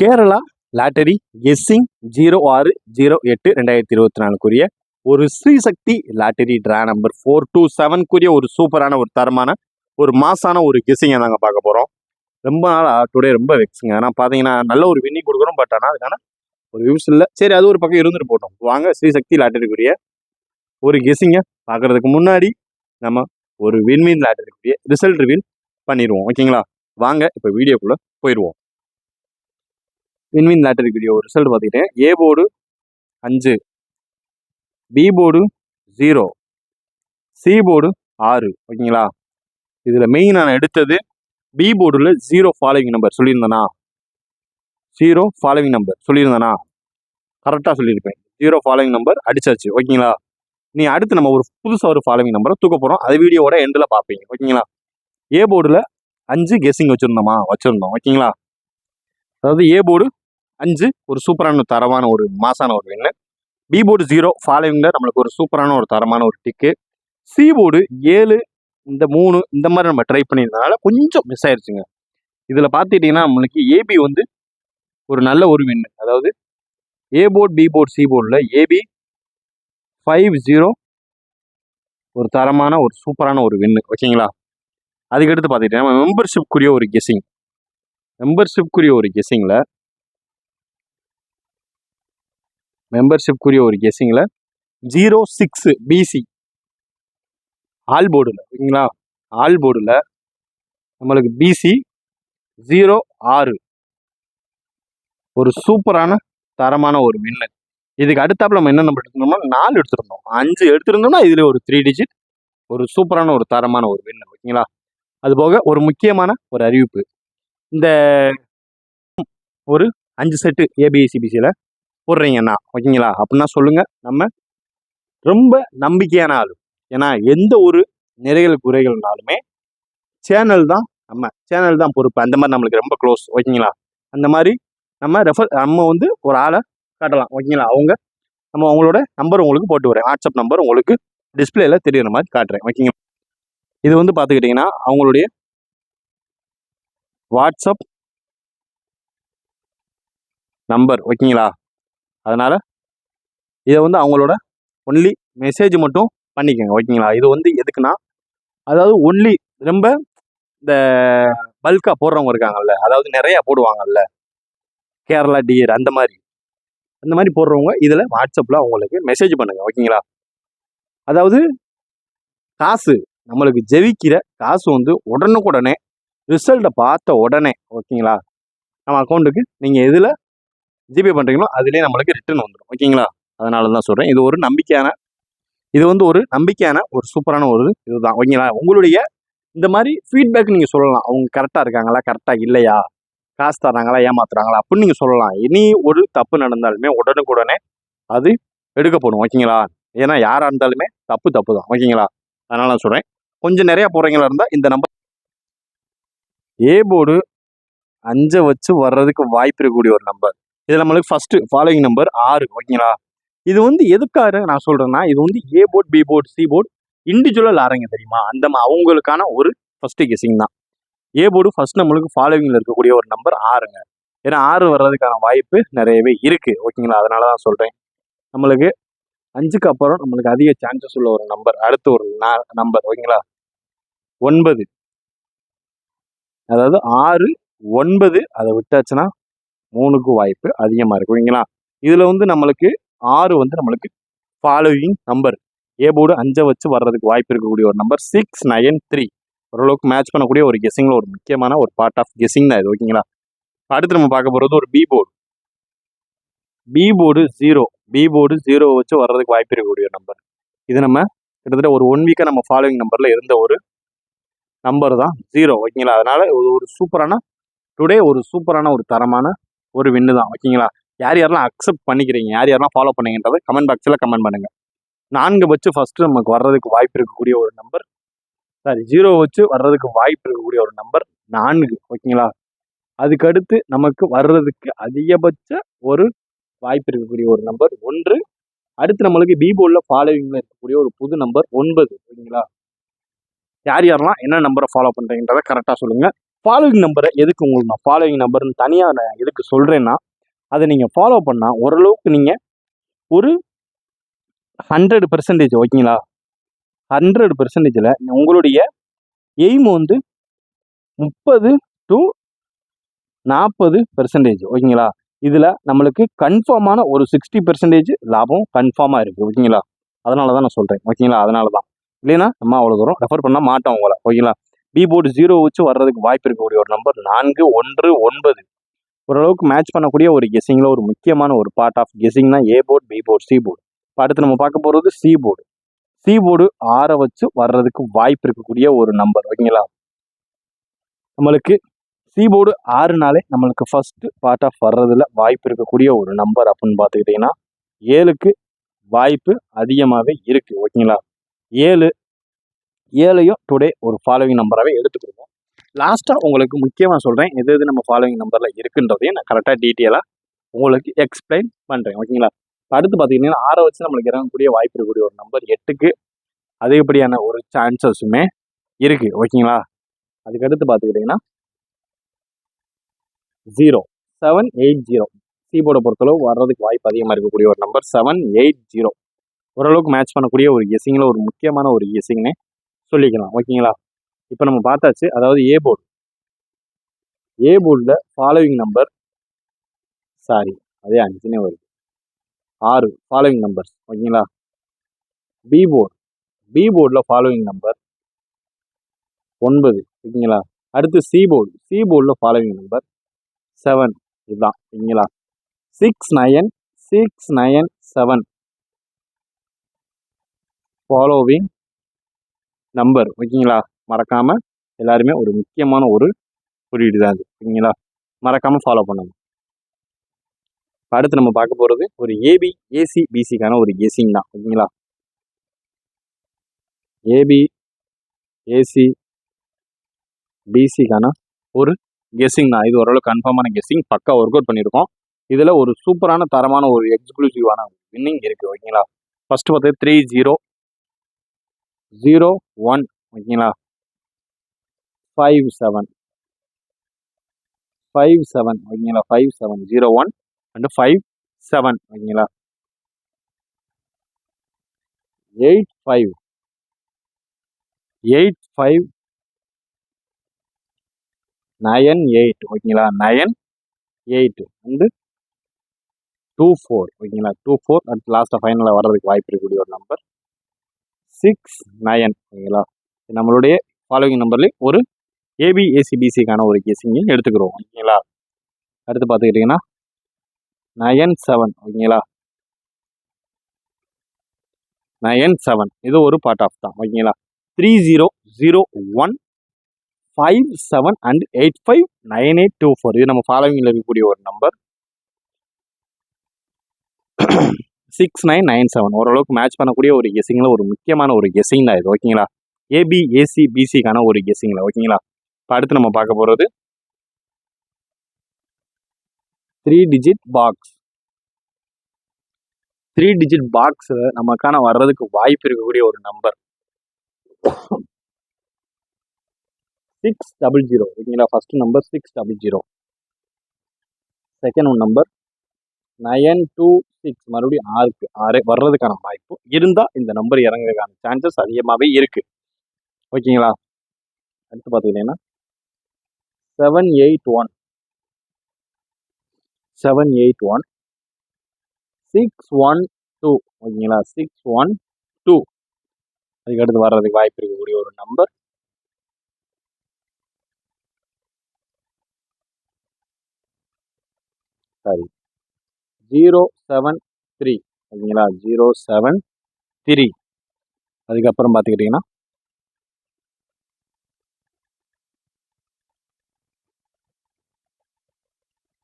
Kerala lottery guessing 0608/2024 ஒரு Srisakthi lottery draw number 427 ஒரு சூப்பரான ஒரு தரமான ஒரு மாசான ஒரு கெஸ்ஸிங்கை நாங்கள் பார்க்க போகிறோம். ரொம்ப நாள் டுடே ரொம்ப வெக்ஸுங்க. ஆனால் பார்த்தீங்கன்னா நல்ல ஒரு வின்னிங் கொடுக்குறோம். பட் ஆனால் அதுக்கான ஒரு யூஸ் இல்லை. சரி, அது ஒரு பக்கம் இருந்துட்டு போட்டோம். வாங்க ஸ்ரீசக்தி லாட்டரிக்குரிய ஒரு கெஸ்ஸிங்கை பார்க்கறதுக்கு முன்னாடி நம்ம ஒரு வின்வின் லாட்டரிக்குரிய ரிசல்ட் ரிவீல் பண்ணிடுவோம். ஓகேங்களா? வாங்க இப்போ வீடியோக்குள்ளே போயிடுவோம். வின்வின் லாட்டரி வீடியோ ரிசல்ட் பார்த்துக்கிட்டேன். A board 5, B board 0, C board 6. ஓகேங்களா? இதில் மெயின் நான் எடுத்தது பி போர்டில் 0 ஃபாலோவிங் நம்பர் சொல்லியிருந்தேனா, 0 ஃபாலோவிங் நம்பர் சொல்லியிருந்தேனா, கரெக்டாக சொல்லியிருப்பேன். 0 ஃபாலோவிங் நம்பர் அடிச்சாச்சு. ஓகேங்களா? நீ அடுத்து நம்ம ஒரு புதுசாக ஒரு ஃபாலோவிங் நம்பரை தூக்க போகிறோம். அது வீடியோவோட எண்டில் பார்ப்பீங்க. ஓகேங்களா? ஏ போர்டில் 5 கெஸ்ஸிங் வச்சுருந்தோம். ஓகேங்களா? அதாவது ஏ போர்டு 5 ஒரு சூப்பரான தரமான ஒரு மாசான ஒரு வின்னு. பி போர்டு 0 ஃபாலோவிங்கில் நம்மளுக்கு ஒரு சூப்பரான ஒரு தரமான ஒரு டிக்கு. சி போர்டு 7, இந்த 3 இந்த மாதிரி நம்ம ட்ரை பண்ணியிருந்தனால கொஞ்சம் மிஸ் ஆயிடுச்சுங்க. இதில் பார்த்துக்கிட்டிங்கன்னா நம்மளுக்கு ஏபி வந்து ஒரு நல்ல ஒரு வின்னு. அதாவது A board, B board, C போர்டில் ஏபி 5-0 ஒரு தரமான ஒரு சூப்பரான ஒரு வின்னு. ஓகேங்களா? அதுக்கடுத்து பார்த்துக்கிட்டீங்கன்னா மெம்பர்ஷிப்குரிய ஒரு கெஸ்ஸிங்கில் மெம்பர்ஷிப்குரிய ஒரு கெஸ்ஸிங்கில் 06 பிசி ஆல் போர்டில். ஓகேங்களா? ஆல் போர்டில் நம்மளுக்கு பிசி 06 ஒரு சூப்பரான தரமான ஒரு வின்னு. இதுக்கு அடுத்தாப்புல நம்ம என்ன நம்பர் எடுத்துருந்தோம்னா 4 எடுத்துருந்தோம். 5 எடுத்துருந்தோம்னா இதில் ஒரு 3 டிஜிட் ஒரு சூப்பரான ஒரு தரமான ஒரு வின்னு. ஓகேங்களா? அது போக ஒரு முக்கியமான ஒரு அறிவிப்பு. இந்த ஒரு 5 செட்டு ஏபிசிபிசியில் போடுறீங்கன்னா ஓகேங்களா அப்படின்னா சொல்லுங்க. நம்ம ரொம்ப நம்பிக்கையான ஆளு. ஏன்னா எந்த ஒரு நிறைகள் குறைகள்னாலுமே சேனல் தான் பொறுப்பு. அந்த மாதிரி நம்மளுக்கு ரொம்ப க்ளோஸ். ஓகேங்களா? அந்த மாதிரி நம்ம வந்து ஒரு ஆளை காட்டலாம். ஓகேங்களா? நம்ம அவங்களோட நம்பர் உங்களுக்கு போட்டு வரேன். வாட்ஸ்அப் நம்பர் உங்களுக்கு டிஸ்பிளேல தெரியுற மாதிரி காட்டுறேன். ஓகேங்களா? இது வந்து பார்த்துக்கிட்டிங்கன்னா அவங்களுடைய வாட்ஸ்அப் நம்பர். ஓகேங்களா? அதனால இதை வந்து அவங்களோட ஒன்லி மெசேஜ் மட்டும் பண்ணிக்கோங்க. ஓகேங்களா? இது வந்து எதுக்குன்னா, அதாவது ஒன்லி ரொம்ப இந்த பல்கா போடுறவங்க இருக்காங்கல்ல, அதாவது நிறைய போடுவாங்கல்ல, கேரளா டியர் அந்த மாதிரி போடுறவங்க இதில் வாட்ஸ்அப்பில் அவங்களுக்கு மெசேஜ் பண்ணுங்க. ஓகேங்களா? அதாவது காசு நம்மளுக்கு ஜெயிக்கிற காசு வந்து உடனுக்குடனே ரிசல்ட்டை பார்த்த உடனே ஓகேங்களா நம்ம அக்கௌண்ட்டுக்கு நீங்கள் எதில் ஜிபே பண்ணுறீங்களோ அதுலேயே நம்மளுக்கு ரிட்டர்ன் வந்துடும். ஓகேங்களா? அதனால தான் சொல்கிறேன். இது வந்து ஒரு நம்பிக்கையான ஒரு சூப்பரான ஒரு இதுதான். ஓகேங்களா? உங்களுடைய இந்த மாதிரி ஃபீட்பேக் நீங்கள் சொல்லலாம். அவங்க கரெக்டாக இருக்காங்களா, கரெக்டாக இல்லையா, காசு தராங்களா, ஏமாத்துறாங்களா அப்படின்னு நீங்கள் சொல்லலாம். இனி ஒரு தப்பு நடந்தாலுமே உடனுக்குடனே அது எடுக்கப்படும். ஓகேங்களா? ஏன்னா யாராக இருந்தாலுமே தப்பு தான். ஓகேங்களா? அதனால நான் சொல்கிறேன். கொஞ்சம் நிறையா போகிறீங்களா இருந்தால் இந்த நம்பர் ஏ போர்டு 5 வச்சு வர்றதுக்கு வாய்ப்பு இருக்கக்கூடிய ஒரு நம்பர். இதில் நம்மளுக்கு ஃபர்ஸ்ட் ஃபாலோவிங் நம்பர் 6. ஓகேங்களா? இது வந்து எதுக்காக நான் சொல்கிறேன்னா, இது வந்து A board, B board, C board இண்டிவிஜுவலாக ஆரங்க தெரியுமா, அவங்களுக்கான ஒரு ஃபர்ஸ்ட் கெஸிங் தான். ஏ போர்டு ஃபர்ஸ்ட் நம்மளுக்கு ஃபாலோவிங்கில் இருக்கக்கூடிய ஒரு நம்பர் 6ங்க. ஏன்னா 6 வர்றதுக்கான வாய்ப்பு நிறையவே இருக்குது. ஓகேங்களா? அதனால தான் சொல்கிறேன். நம்மளுக்கு 5க்கு அப்புறம் நம்மளுக்கு அதிக சான்சஸ் உள்ள ஒரு நம்பர் அடுத்த ஒரு நம்பர். ஓகேங்களா? 9. அதாவது 6, 9 அதை விட்டாச்சுன்னா 3க்கு வாய்ப்பு அதிகமாக இருக்கு. ஓகேங்களா? இதில் வந்து நம்மளுக்கு 6 வந்து நம்மளுக்கு ஃபாலோவிங் நம்பர். ஏ போர்டு 5 வச்சு வர்றதுக்கு வாய்ப்பு இருக்கக்கூடிய ஒரு நம்பர் 693 ஓரளவுக்கு மேட்ச் பண்ணக்கூடிய ஒரு கெஸிங்கில் ஒரு முக்கியமான ஒரு பார்ட் ஆஃப் கெஸிங் தான் இது. ஓகேங்களா? அடுத்து நம்ம பார்க்க போகிறது ஒரு பி போர்டு. பி போர்டு 0 வச்சு வர்றதுக்கு வாய்ப்பு இருக்கக்கூடிய ஒரு நம்பர். இது நம்ம கிட்டத்தட்ட ஒரு 1 வீக்காக நம்ம ஃபாலோவிங் நம்பரில் இருந்த ஒரு நம்பர் தான் 0. ஓகேங்களா? அதனால ஒரு சூப்பரான டுடே ஒரு சூப்பரான ஒரு தரமான ஒரு வின்னு தான். ஓகேங்களா? யாரெல்லாம் அக்செப்ட் பண்ணிக்கிறீங்க, யாரெல்லாம் ஃபாலோ பண்ணீங்கன்றதை கமெண்ட் பாக்ஸில் கமெண்ட் பண்ணுங்க. 4 வச்சு ஃபர்ஸ்ட் நமக்கு வர்றதுக்கு வாய்ப்பு இருக்கக்கூடிய ஒரு நம்பர், 0 வச்சு வர்றதுக்கு வாய்ப்பு இருக்கக்கூடிய ஒரு நம்பர் 4. ஓகேங்களா? அதுக்கடுத்து நமக்கு வர்றதுக்கு அதிகபட்ச ஒரு வாய்ப்பு இருக்கக்கூடிய ஒரு நம்பர் 1. அடுத்து நம்மளுக்கு பி போர்டில் ஃபாலோவிங்கில் இருக்கக்கூடிய ஒரு புது நம்பர் 9. ஓகேங்களா? யாரெல்லாம் என்ன நம்பரை ஃபாலோ பண்ணுறீங்கன்றதை கரெக்டாக சொல்லுங்கள். ஃபாலோவிங் நம்பரை எதுக்கு உங்களுக்கு நான் ஃபாலோவிங் நம்பர்னு தனியாக நான் எதுக்கு சொல்கிறேன்னா, அதை நீங்கள் ஃபாலோ பண்ணால் ஓரளவுக்கு நீங்கள் ஒரு 100% ஓகேங்களா, 100%ல் உங்களுடைய எய்ம் வந்து 30 to 40% ஓகேங்களா. இதில் நம்மளுக்கு கன்ஃபார்மான ஒரு 60% லாபம் கன்ஃபார்மாக இருக்குது ஓகேங்களா. அதனால தான் நான் சொல்கிறேன் ஓகேங்களா. அதனால தான், இல்லைன்னா நம்ம அவ்வளோ தூரம் ரெஃபர் பண்ண மாட்டோம் உங்களை ஓகேங்களா. பி போர்டு 0 வச்சு வர்றதுக்கு வாய்ப்பு இருக்கக்கூடிய ஒரு நம்பர் 4, 1, 9 ஓரளவுக்கு மேட்ச் பண்ணக்கூடிய ஒரு கெஸிங்கில் ஒரு முக்கியமான ஒரு பார்ட் ஆஃப் கெஸிங்னா A board, B board, C board. இப்போ அடுத்து நம்ம பார்க்க போகிறது சி போர்டு. சி போர்டு 6 வச்சு வர்றதுக்கு வாய்ப்பு இருக்கக்கூடிய ஒரு நம்பர் ஓகேங்களா. நம்மளுக்கு சி போர்டு 6நாலே நம்மளுக்கு ஃபர்ஸ்ட் பார்ட் ஆஃப் வர்றதுல வாய்ப்பு இருக்கக்கூடிய ஒரு நம்பர் அப்படின்னு பார்த்துக்கிட்டிங்கன்னா 7க்கு வாய்ப்பு அதிகமாகவே இருக்குது ஓகேங்களா. 7ஐயும் டுடே ஒரு ஃபாலோவிங் நம்பராகவே எடுத்துக்கிடுவோம். லாஸ்ட்டாக உங்களுக்கு முக்கியமாக சொல்கிறேன் எது எது நம்ம ஃபாலோவிங் நம்பரில் இருக்குன்றதையும் நான் கரெக்டாக டீட்டெயிலாக உங்களுக்கு எக்ஸ்பிளைன் பண்ணுறேன் ஓகேங்களா. அடுத்து பார்த்திங்கன்னா 6 வச்சு நம்மளுக்கு இறங்கக்கூடிய வாய்ப்பு இருக்கக்கூடிய ஒரு நம்பர் 8க்கு அதிகப்படியான ஒரு சான்சஸுமே இருக்குது ஓகேங்களா. அதுக்கடுத்து பார்த்துக்கிட்டிங்கன்னா 780 சீபோர்டை பொறுத்தளவு வர்றதுக்கு வாய்ப்பு அதிகமாக இருக்கக்கூடிய ஒரு நம்பர் 780 ஓரளவுக்கு மேட்ச் பண்ணக்கூடிய ஒரு கெஸிங்கில் ஒரு முக்கியமான ஒரு கெஸிங்னே சொல்லிக்கலாம் ஓகேங்களா. இப்போ நம்ம பார்த்தாச்சு, அதாவது ஏ போர்டு. ஏ போர்டில் ஃபாலோவிங் நம்பர் அதே 5னே வருது, 6 ஃபாலோவிங் நம்பர்ஸ் ஓகேங்களா. பி போர்டில் ஃபாலோவிங் நம்பர் 9 ஓகேங்களா. அடுத்து சி போர்டில் ஃபாலோவிங் நம்பர் 7 இதுதான் ஓகேங்களா. 69697 ஃபாலோவிங் நம்பர் ஓகேங்களா. மறக்காமல் எல்லாருமே ஒரு முக்கியமான ஒரு குறியீடு தான் அது ஓகேங்களா. மறக்காமல் ஃபாலோ பண்ணுங்க. அடுத்து நம்ம பார்க்க போகிறது ஒரு ஏபி ஏசி பிசிக்கான ஒரு கெஸிங் தான் ஓகேங்களா. ஏபி ஏசி பிசிக்கான ஒரு கெஸிங் தான். இது ஓரளவு கன்ஃபார்மான கெஸிங், பக்கா ஒர்க் அவுட் பண்ணியிருக்கோம். இதில் ஒரு சூப்பரான தரமான ஒரு எக்ஸ்க்ளூசிவான வின்னிங் இருக்குது ஓகேங்களா. ஃபஸ்ட்டு பார்த்து 3001 ஓகேங்களா. 57 ஓகேங்களா. 5701 அண்டு 57 ஓகேங்களா. 85 98 ஓகேங்களா. 98 அண்டு 24 ஓகேங்களா. 24 அடுத்து லாஸ்ட்டாக ஃபைனலில் வர்றதுக்கு வாய்ப்பு இருக்கக்கூடிய ஒரு நம்பர் 69 ஓகேங்களா. நம்மளுடைய ஃபாலோவிங் நம்பர்லேயே ஒரு ஏபி ஏசிபிசிக்கான ஒரு கெஸிங்கையும் எடுத்துக்கிறோம் ஓகேங்களா. அடுத்து பார்த்துக்கிட்டிங்கன்னா 97 ஓகேங்களா. 97 இது ஒரு பார்ட் ஆஃப் தான் ஓகேங்களா. 3001 57 அண்ட் 85 9824 இது நம்ம ஃபாலோவிங்கில் இருக்கக்கூடிய ஒரு நம்பர் 6997 ஓரளவுக்கு மேட்ச் பண்ணக்கூடிய ஒரு கெஸிங்கில் ஒரு முக்கியமான ஒரு கெஸிங் தான் இது ஓகேங்களா. ஏபி ஏசி பிசிக்கான ஒரு கெஸிங்கில் ஓகேங்களா. இப்போ அடுத்து நம்ம பார்க்க போகிறது 3 டிஜிட் பாக்ஸ். 3 டிஜிட் பாக்ஸில் நமக்கான வர்றதுக்கு வாய்ப்பு இருக்கக்கூடிய ஒரு நம்பர் 600 ஓகேங்களா. ஃபர்ஸ்ட் நம்பர் 600, செகண்ட் நம்பர் 926 மறுபடியும் 6 வர்றதுக்கான வாய்ப்பு இருந்தால் இந்த நம்பர் இறங்குறதுக்கான சான்சஸ் அதிகமாகவே இருக்குது ஓகேங்களா. அடுத்து பார்த்துக்கிட்டிங்கன்னா 781 612 ஓகேங்களா. 612 அதுக்கு அடுத்து வர்றதுக்கு வாய்ப்பு இருக்கக்கூடிய ஒரு நம்பர் 073 ஓகேங்களா. 073 அதுக்கப்புறம் பார்த்துக்கிட்டிங்கன்னா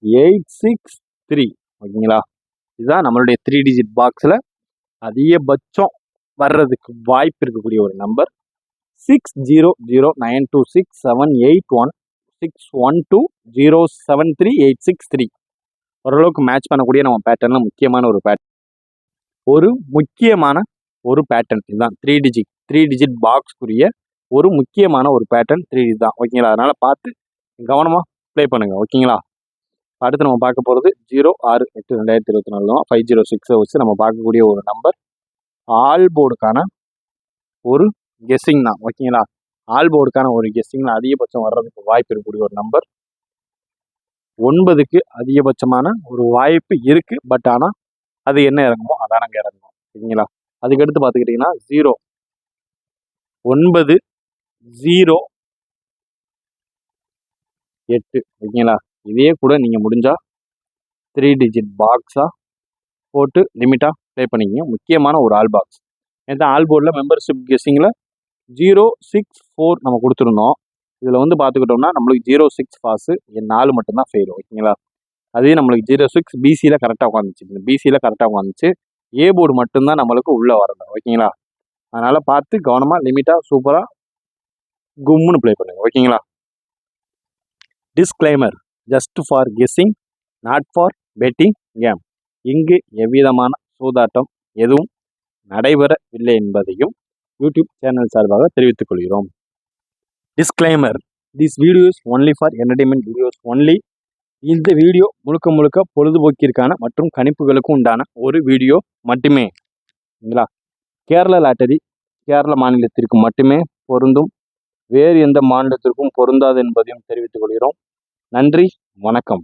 863 ஓகேங்களா. இதுதான் நம்மளுடைய 3 டிஜிட் பாக்ஸில் அதிகபட்சம் வர்றதுக்கு வாய்ப்பு இருக்கக்கூடிய ஒரு நம்பர் 60092671812073 ஓரளவுக்கு மேட்ச் பண்ணக்கூடிய நம்ம பேட்டர்னில் முக்கியமான ஒரு பேட்டர்ன், ஒரு முக்கியமான ஒரு பேட்டர்ன் இதுதான் 3 டிஜிட் பாக்ஸ்க்குரிய ஒரு முக்கியமான ஒரு பேட்டர்ன் 3 தான் ஓகேங்களா. அதனால் பார்த்து கவனமாக ப்ளே பண்ணுங்கள். ஓகேங்களா? அடுத்து நம்ம பார்க்க போகிறது 06/8/2024 தான். 506 வச்சு நம்ம பார்க்கக்கூடிய ஒரு நம்பர் ஆல் போர்டுக்கான ஒரு கெஸ்ஸிங் தான். ஓகேங்களா? ஆல் போர்டுக்கான ஒரு கெஸ்ஸிங் அதிகபட்சம் வர்றதுக்கு வாய்ப்பு இருக்கக்கூடிய ஒரு நம்பர் 9க்கு அதிகபட்சமான ஒரு வாய்ப்பு இருக்குது. பட் ஆனால் அது என்ன இறங்குமோ அதானங்க இறங்கும். சரிங்களா? அதுக்கடுத்து பார்த்துக்கிட்டிங்கன்னா 0 9 0 8. ஓகேங்களா? இதே கூட நீங்கள் முடிஞ்சால் 3 டிஜிட் பாக்ஸாக போட்டு லிமிட்டாக ப்ளே பண்ணிக்கிங்க. முக்கியமான ஒரு ஆல் பாக்ஸ். ஏன்னா ஆல் போர்டில் மெம்பர்ஷிப் கெஸ்ஸிங்கில் 064 நம்ம கொடுத்துருந்தோம். இதில் வந்து பார்த்துக்கிட்டோம்னா நம்மளுக்கு 06 பாஸு 4 மட்டும்தான் ஃபெயில். ஓகேங்களா? அதே நம்மளுக்கு 06 பிசியில் கரெக்டாக உட்காந்துச்சு. பிசியில் கரெக்டாக உட்காந்துச்சு. ஏ போர்டு மட்டும்தான் நம்மளுக்கு உள்ளே வரணும். ஓகேங்களா? அதனால் பார்த்து கவனமாக லிமிட்டாக சூப்பராக கும்முன்னு ப்ளே பண்ணுங்கள். ஓகேங்களா? Disclaimer just for guessing, not for betting game. இங்கு எவ்விதமான சூதாட்டம் எதுவும் நடைபெறவில்லை என்பதையும் யூடியூப் சேனல் சார்பாக தெரிவித்துக் கொள்கிறோம். Disclaimer, this videos only for entertainment videos only. இந்த வீடியோ முழுக்க முழுக்க பொழுதுபோக்கிற்கான மற்றும் கணிப்புகளுக்கு உண்டான ஒரு வீடியோ மட்டுமே. சரிங்களா? கேரள லாட்டரி கேரள மாநிலத்திற்கு மட்டுமே பொருந்தும். வேறு எந்த மாநிலத்திற்கும் பொருந்தாது என்பதையும் தெரிவித்துக் கொள்கிறோம். நன்றி, வணக்கம்.